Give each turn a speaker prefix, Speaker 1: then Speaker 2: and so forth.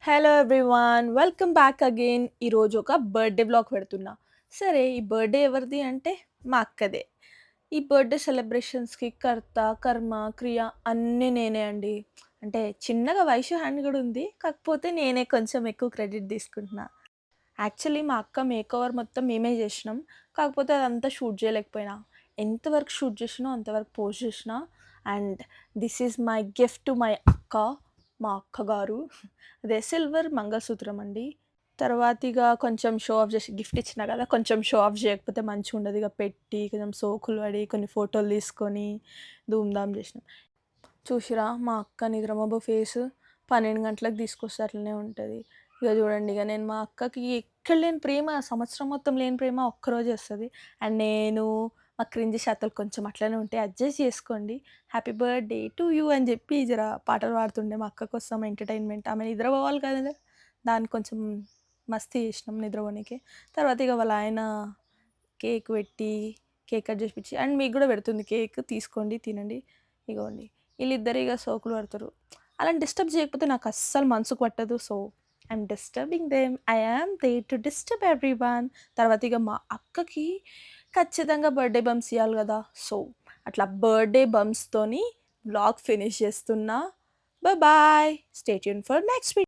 Speaker 1: Hello everyone. Welcome back again. ఈరోజు ఒక birthday vlog పెడుతున్నా. సరే ఈ బర్త్‌డే ఎవరిది అంటే మా అక్కదే. ఈ బర్త్‌డే సెలబ్రేషన్స్‌కి కర్త, కర్మ, క్రియ అన్నీ నేనే అండి. అంటే చిన్నగా వైషు హ్యాండ్ గూడా ఉంది. కాకపోతే నేనే కొంచెం ఎక్కువ క్రెడిట్ తీసుకుంటున్నా. యాక్చువల్లీ మా అక్క మేకోవర్ మొత్తం మేమే జేసినాం. కాకపోతే అదంతా షూట్ జేయలేకపోయినా. ఎంతవరకు షూట్ జేసినో అంతవరకు పోస్ట్ జేసినా. And this is my gift to my అక్క. మా అక్కగారు. అదే సిల్వర్ మంగళసూత్రం అండి. తర్వాత ఇగ కొంచెం షో ఆఫ్ జేసి గిఫ్ట్ ఇచ్చినా గదా! కొంచెం షో ఆఫ్ జేయకపోతే మంచిగుండదు. ఇగ పెట్టి కొంచెం సోకులు పడి కొన్ని ఫోటోలు తీసుకొని ధూమ్‌ధామ్ జేసినాం. చూషిర్రా మా అక్క నిద్రమబ్బు ఫేసు. 12 గంటలకు తీసుకొస్తే అట్లనే ఉంటది. ఇగ జూడండి ఇగ నేను మా అక్కకి ఎక్కడ లేని ప్రేమ, సంవత్సరం మొత్తం లేని ప్రేమ ఒక్కరోజే ఒస్తది. అండ్ నేను మా క్రింజ్ శాతలు కొంచెం అట్లనే ఉంటాయి. అడ్జస్ట్ జేసుకోండి. హ్యాపీ బర్త్‌డే టు యూ అని జెప్పి జర పాటలు పాడుతుండే మా అక్క కోసం ఎంటర్‌టైన్‌మెంట్. ఆమె నిద్రపోవాలి కదా! దానికి కొంచెం మస్తీ చేసినాం నిద్రపోనీకి. తర్వాత ఇగ వాళ్ళ ఆయన కేక్ పెట్టి, కేక్ కట్ చేపిచ్చి అండ్ మీకు గూడా పెడుతుంది కేక్ తీసుకోండి, తినండి. ఇగోండి. ఈళ్ళిద్దరు ఇగ సోకులు పడతారు. ఆళ్ళని డిస్టర్బ్ చేయకపోతే నాకస్సలు మనసుకు పట్టదు. So, I'm disturbing them. I am there to disturb everyone. తర్వాత ఇగ మా అక్కకి ఖచ్చితంగా బర్త్‌డే బంప్స్ ఇయ్యాలి గదా! సో, అట్లా బర్త్‌డే బంప్స్‌తోని వ్లాగ్ ఫినిష్ చేస్తున్నా. Bye. Stay tune for next video.